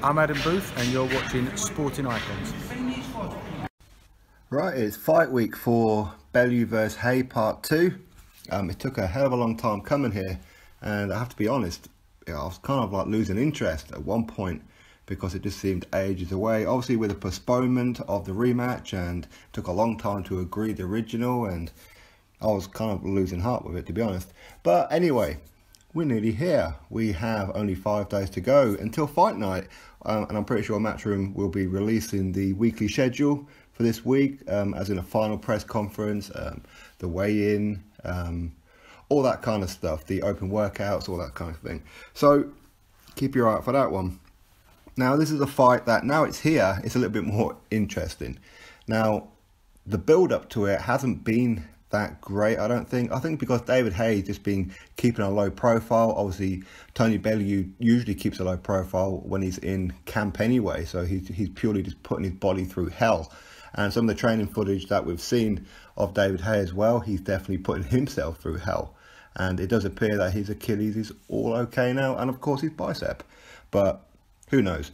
I'm Adam Booth and you're watching Sporting Icons. Right, it's fight week for Bellew vs Haye part 2. It took a hell of a long time coming here, and I have to be honest, I was kind of like losing interest at one point because it just seemed ages away. Obviously with the postponement of the rematch, and it took a long time to agree the original, and I was kind of losing heart with it, to be honest. But anyway, we're nearly here. We have only 5 days to go until fight night, and I'm pretty sure Matchroom will be releasing the weekly schedule for this week, as in a final press conference, the weigh-in, all that kind of stuff, the open workouts, all that kind of thing. So keep your eye out for that one. Now this is a fight that, now it's here, it's a little bit more interesting. Now the build up to it hasn't been that great, I don't think. I think because David Haye just been keeping a low profile. Obviously Tony Bellew usually keeps a low profile when he's in camp anyway, so he's purely just putting his body through hell. And some of the training footage that we've seen of David Haye as well, he's definitely putting himself through hell. And it does appear that his Achilles is all okay now, and of course his bicep. But who knows?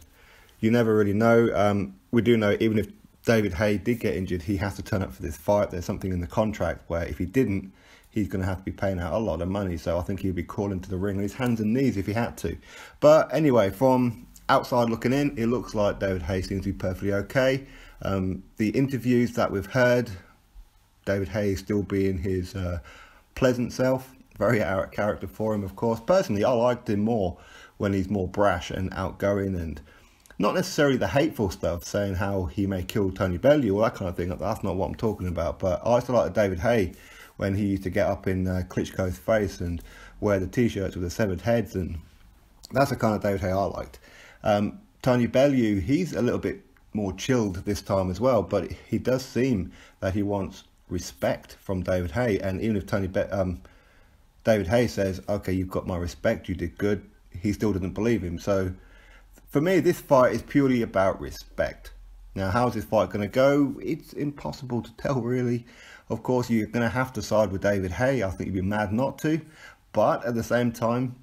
You never really know. We do know, even if David Haye did get injured, he has to turn up for this fight. There's something in the contract where if he didn't, he's going to have to be paying out a lot of money. So I think he'd be crawling to the ring on his hands and knees if he had to. But anyway, from outside looking in, it looks like David Haye seems to be perfectly okay. The interviews that we've heard, David Haye still being his pleasant self, very out of character for him, of course. Personally, I liked him more when he's more brash and outgoing, and not necessarily the hateful stuff, saying how he may kill Tony Bellew, all that kind of thing. That's not what I'm talking about. But I used to like David Haye when he used to get up in Klitschko's face and wear the t-shirts with the severed heads, and that's the kind of David Haye I liked. Tony Bellew, he's a little bit more chilled this time as well, but he does seem that he wants respect from David Haye. And even if David Haye says, okay, you've got my respect, you did good, he still doesn't believe him. So for me, this fight is purely about respect. Now, how's this fight going to go? It's impossible to tell, really. Of course, you're going to have to side with David Haye. I think you'd be mad not to. But at the same time,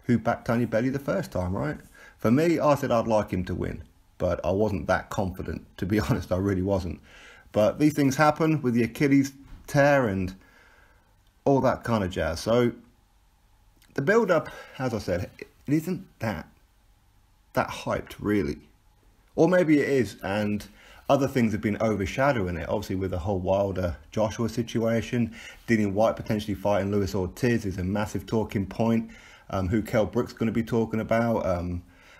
who backed Tony Bellew the first time, right? For me, I said I'd like him to win, but I wasn't that confident. To be honest, I really wasn't. But these things happen with the Achilles tear and all that kind of jazz. So the build-up, as I said, it isn't that hyped, really. Or maybe it is, and other things have been overshadowing it. Obviously with the whole Wilder Joshua situation, Dillian Whyte potentially fighting Luis Ortiz is a massive talking point. Who Kell Brook's going to be talking about,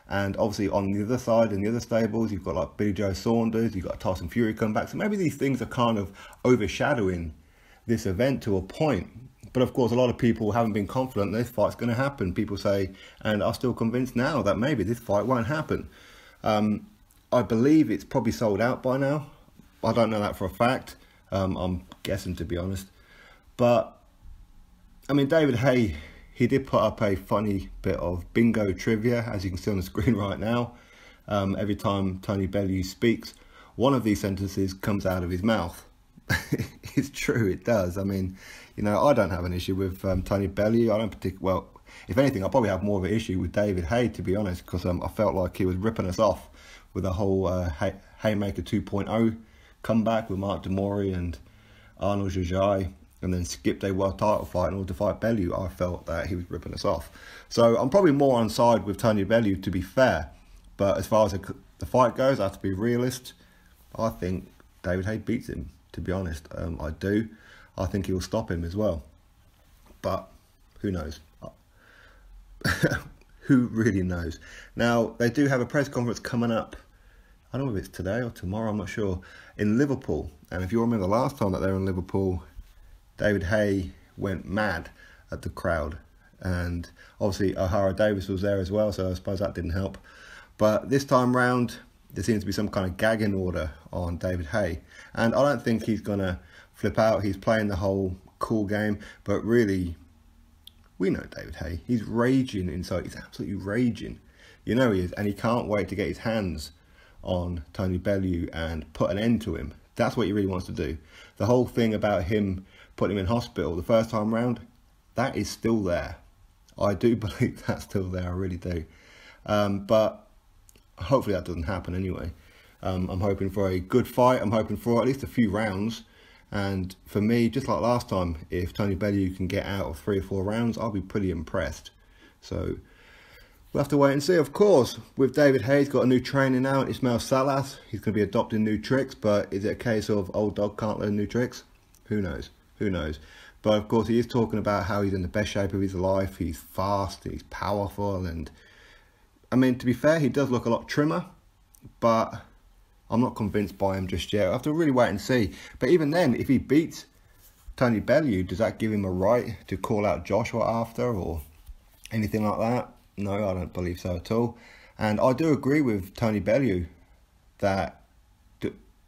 and obviously on the other side, in the other stables, you've got like Billy Joe Saunders, you've got Tyson Fury come back. So maybe these things are kind of overshadowing this event to a point. But of course, a lot of people haven't been confident this fight's going to happen. People say, and are still convinced now, that maybe this fight won't happen. I believe it's probably sold out by now. I don't know that for a fact. I'm guessing, to be honest. But I mean, David Haye, he did put up a funny bit of bingo trivia, as you can see on the screen right now. Every time Tony Bellew speaks, one of these sentences comes out of his mouth. It's true, it does. I mean, you know, I don't have an issue with Tony Bellew. I don't particularly, well, if anything, I probably have more of an issue with David Haye, to be honest, because I felt like he was ripping us off with the whole Haymaker 2.0 comeback with Mark Demori and Arnold Jajai, and then skipped a world title fight in order to fight Bellew. I felt that he was ripping us off. So I'm probably more on side with Tony Bellew, to be fair. But as far as the fight goes, I have to be realist. I think David Haye beats him, to be honest. I do. I think he'll stop him as well. But who knows? Who really knows? Now, they do have a press conference coming up. I don't know if it's today or tomorrow, I'm not sure, in Liverpool. And if you remember the last time that they were in Liverpool, David Haye went mad at the crowd. And obviously O'Hara Davis was there as well, so I suppose that didn't help. But this time round, there seems to be some kind of gagging order on David Haye. And I don't think he's going to flip out. He's playing the whole cool game. But really, we know David Haye. He's raging inside. He's absolutely raging. You know he is. And he can't wait to get his hands on Tony Bellew and put an end to him. That's what he really wants to do. The whole thing about him putting him in hospital the first time round, that is still there. I do believe that's still there. I really do. But hopefully that doesn't happen anyway. I'm hoping for a good fight. I'm hoping for at least a few rounds. And for me, just like last time, if Tony Bellew can get out of 3 or 4 rounds, I'll be pretty impressed. So we'll have to wait and see. Of course, with David Haye, he's got a new trainer now, Ismail Salas. He's going to be adopting new tricks, but is it a case of old dog can't learn new tricks? Who knows? Who knows? But of course, he is talking about how he's in the best shape of his life. He's fast, he's powerful, and I mean, to be fair, he does look a lot trimmer, but I'm not convinced by him just yet. I have to really wait and see. But even then, if he beats Tony Bellew, does that give him a right to call out Joshua after or anything like that? No, I don't believe so at all. And I do agree with Tony Bellew that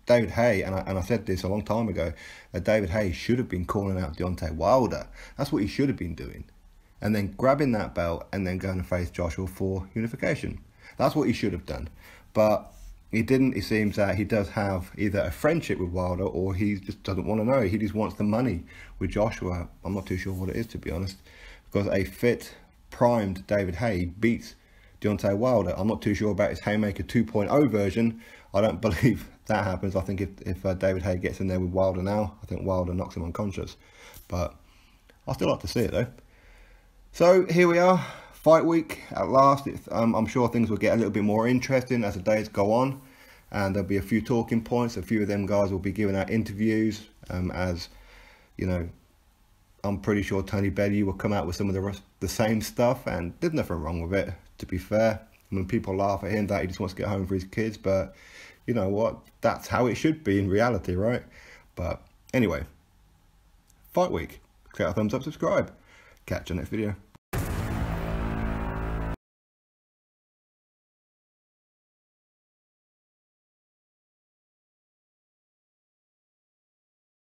David Haye, and I said this a long time ago, that David Haye should have been calling out Deontay Wilder. That's what he should have been doing. And then grabbing that belt and then going to face Joshua for unification. That's what he should have done. But he didn't. It seems that he does have either a friendship with Wilder or he just doesn't want to know. He just wants the money with Joshua. I'm not too sure what it is, to be honest. Because a fit, primed David Haye beats Deontay Wilder. I'm not too sure about his Haymaker 2.0 version. I don't believe that happens. I think if David Haye gets in there with Wilder now, I think Wilder knocks him unconscious. But I still like to see it though. So here we are. Fight week at last. I'm sure things will get a little bit more interesting as the days go on, and there'll be a few talking points. A few of them guys will be giving out interviews. As you know, I'm pretty sure Tony Bellew will come out with some of the same stuff, and there's nothing wrong with it. To be fair, I mean, people laugh at him that he just wants to get home for his kids, but you know what? That's how it should be in reality, right? But anyway, fight week. Click that thumbs up, subscribe. Catch you next video.